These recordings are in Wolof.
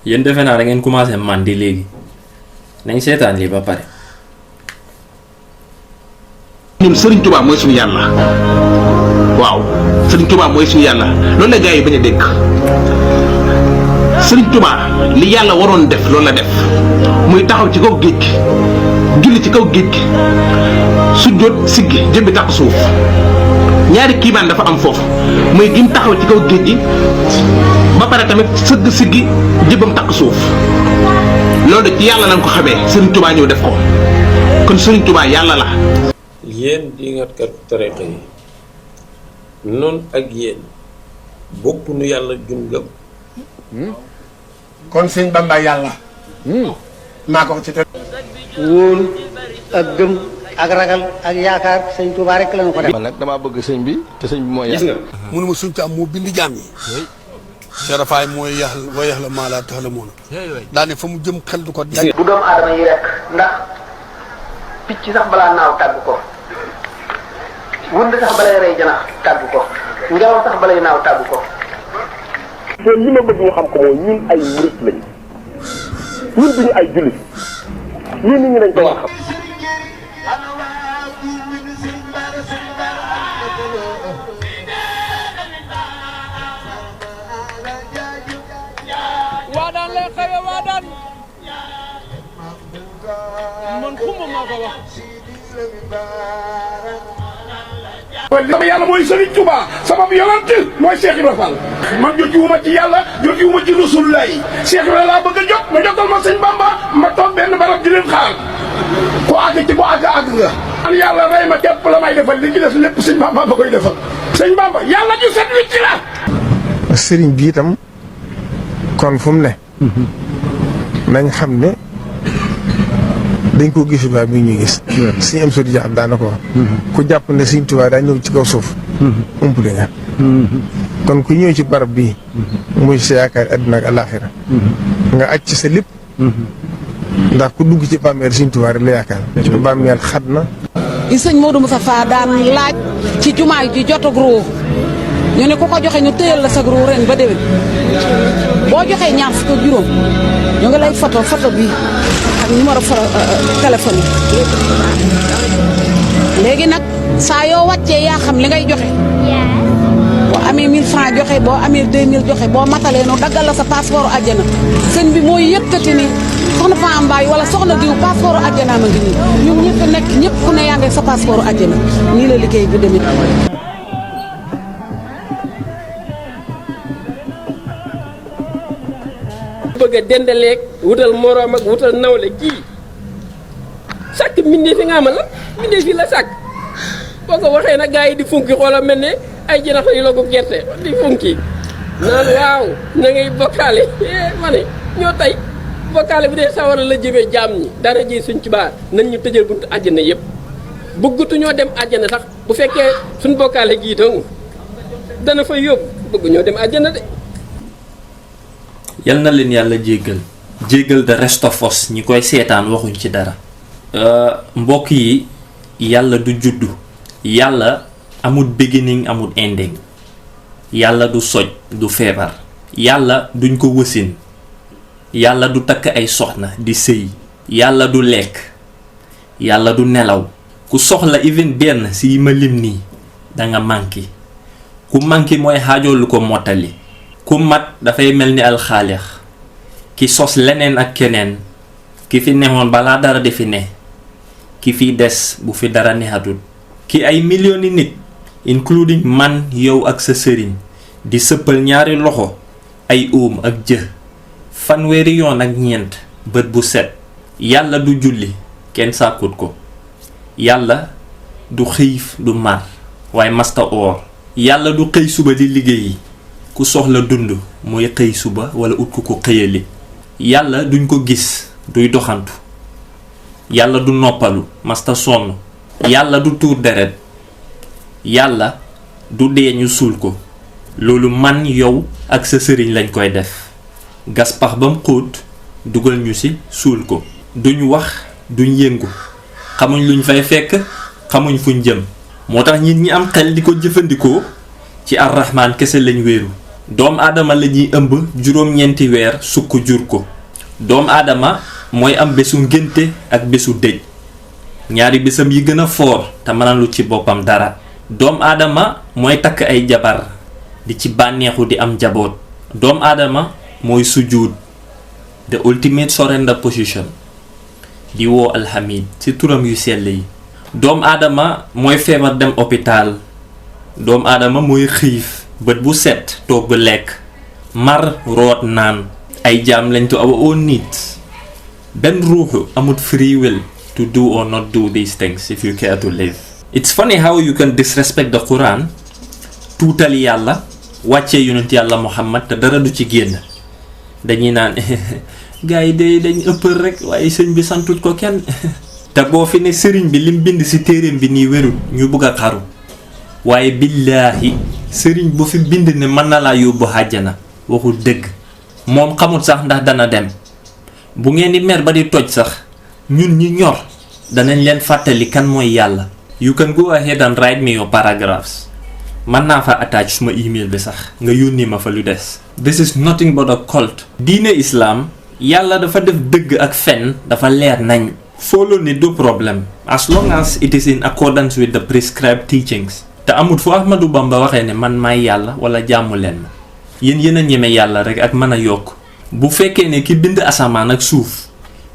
yéen defe naa da ngeen commencé mandi léegi nañ seetaan lii ba pare. ñun Serigne Touba mooy suñu yàlla waaw Serigne Touba mooy suñu yàlla loolu la gars yi bañ a dégg Serigne Touba li yàlla waroon def loolu la def muy taxaw ci kaw géej gi julli ci kaw géej gi sujjóot siggi jëm bi takk suuf ñaari kiimaan dafa am foofu muy gim taxaw ci kaw géej gi ba pare tamit sëgg siggi jëbam takk suuf loolu de ci yàlla lañ ko xamee Serigne Touba ñëw def ko kon Serigne Touba yàlla la. yéen di nga kat tariqa yi noonu ak yéen bokk nu yàlla jun gëm. kon sëñ Bamba yàlla. maa ko ci te. wóolu ak gëm ak ragal ak yaakaar sëñ Touba rek la ñu ko def. man nag damaa bëgg sëñ bi te sëñ bi mooy gis nga. mënuma suñ am moo bind jaam ñi. Serafaay mooy yax wa yax la maa laa tax la moon. daane fa mu jëm xel du ko. du doomu aadama yi rek ndax picc sax balaa naaw tàgg ko wund sax balay rey janax tàgg ko ngelaw sax balay naaw tàgg ko. te li ma bëgg ñu xam ko mooy ñun ay murit lañu ñun duñu ay jullit lii nit ñi dañ ko war a xam. waadaan lay xewe waadaan man xuma maa ko wax. sama yàlla mooy Serigne Touba sama yonent mooy Cheikh Ibrahima Fall man jotiwuma ci yàlla jotiwuma ci Rasulullah Cheikh Ibrahima laa bëgg a jot ma jotal ma sëñ Bamba ma toog benn barab di leen xaar ku àgg ci ku àgg nga. man yàlla rey ma képp la may defal li ci des lépp sëñ Bamba ba koy defal sëñ Bamba yàlla ju set wicc la. Serigne bi itam kon fu mu ne. nañ xam ne dañ ko gis ba bi ñuy gis. suñu am soo di jàpp daana ko wax. ku jàpp ne Sëriñ Tuubaa daa ñëw ci kaw suuf. umpule nga. kon ku ñëw ci barab bii. muy sa yaakaar àdduna ak alaaxira nga aj ci sa lépp. ndax ku dugg ci bàmmeel Sëriñ Tuubaa rek la yaakaar. bàmmeel xat na. li sëñ Modou Moustapha daan laaj ci jumaay ji jotug ruu ñu ne ku ko joxe ñu tëyal la sag ruu ren ba déwén boo joxee ñaar fukk ak juróom ñu ngi lay photo bi ak numéro téléphone yi léegi nag saa yoo wàccee yaa xam li ngay joxe boo amee 1000 francs joxe boo amee 2000 joxe boo matalee nu daggal la sa passeport àjjana sëñ bi mooy yëkkati ni soxna Fane Mbaye wala soxna diw passeport àjjana ma ngi nii ñun ñëpp nekk ñëpp ku ne yaa ngi sa passeport àjjana nii la liggéey bi demee. bëgg a dendaleeg wutal moroom ak wutal nawle kii sàkk mbindee fi nga amal la mbindee fi la sàkk boo ko waxee nag gars yi di funki xoolal mel ne ay jinax yu la ko gerte di funki naan waaw na ngay bokkaale ma ne ñoo tey bokkaale bi dee sawara la jëmee jaam ñi dara ji suñ ci baar nañ ñu tëjal buntu àjjana yëpp bëggatu ñoo dem àjjana sax bu fekkee suñ bokkaale gii dong dana fa yóbbu bëgg ñoo dem àjjana de. yal na leen yàlla jéggal de rest of us ñi koy seetaan waxuñ ci dara. mbokk yi yàlla du juddu yàlla amul beginning amul ending yàlla du soj du feebar yàlla duñ ko wësin yàlla du takk ay soxna di sëy yàlla du lekk yàlla du nelaw ku soxla even benn si ma lim nii danga manqué ku manqué mooy xaajoo lu ko mottali ku mat dafay mel ni alxaalix ki sos leneen ak keneen ki fi neexoon balaa dara di fi ne ki fi des bu fi dara neexatul ki ay millions nit including man yow ak sa sëriñ di sëppal ñaari loxo ay óom ak jë fanweeri yoon ak ñeent bët bu set yàlla du julli kenn sàkkut ko yàlla du xiif du mar waaye masta oor yàlla du xëy suba di liggéeyi ku soxla dund mooy xëy suba wala ut ku ko xëyali yàlla duñ ko gis duy doxantu yàlla du noppalu masta sonn yàlla du tuur deret yàlla du dee ñu suul ko loolu man yow ak sa sëriñ lañ koy def gas pax bam xóot dugal ñu ci suul ko duñ wax duñ yëngu xamuñ luñ fay fekk xamuñ fuñ jëm moo tax nit ñi am xel di ko jëfandikoo ci arrahman kese lañ wéeru doom aadama la ñuy ëmb juróom-ñeenti weer sukk jur ko. doom aadama mooy am bésu ngénte ak bésu dëj ñaari bésam yi gën a foor te mënalu ci boppam dara. doom aadama mooy takk ay jabar di ci bànneexu di am jaboot. doom aadama mooy sujjuud the ultimate surrender position di woo alhamid ci turam yu sell yi. doom aadama mooy feebar dem hôpital. doom aadama mooy xiif bët bu set togg lekk mar root naan. ay jaam lañ to our own needs. benn ruuxu amut free will to do or not do these things if you care to live. It's funny how you can disrespect the Quran tuutal yàlla wàccee yonent yàlla Muhammad te dara du ci génn. dañuy naan gars yi de dañ ëppal rek waaye sëñ bi santut ko kenn. te boo fi ne sëriñ bi lim bind ci téereem bi nii wérul ñu bëgg a xaru waaye billaahi sëriñ bu fi bind ne mën na laa yóbbu àjjana waxul dëgg. moom xamul sax ndax dana dem bu ngeen di mer ba di toj sax ñun ñi ñor danañ leen fàttali kan mooy yàlla. you can go ahead and write me your paragraphs mën naa fa attach suma email bi sax nga yónni ma fa lu des. this is nothing but a cult. diine islam yàlla dafa def dëgg ak fen dafa leer nañ. follow ni du problème as long as it is in accordance with the prescribed teachings. te amut fu Ahmadou Bamba waxee ne man maay yàlla wala jaamu leen ma. yéen a ñeme yàlla rek ak mën a yokk. bu fekkee ne ki bind asamaan ak suuf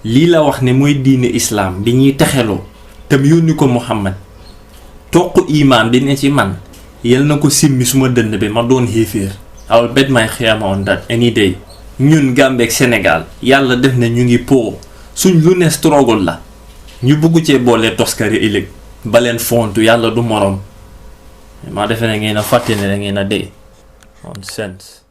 lii la wax ne mooy diine islaam bi ñuy texeloo te mu yónni ko Muhammad toq imaan bi ne ci man yal na ko simmi suma dënd bi ma doon xéeféer. I will bet my xiyama on that any day. ñun Gambie ak Sénégal yàlla def na ñu ngi po suñ lu ne struggle la ñu bugg cee boole toskari ëllëg ba leen fontu yàlla du morom maa defe ne ngeen a fàtte ne da ngeen a dee nonsense.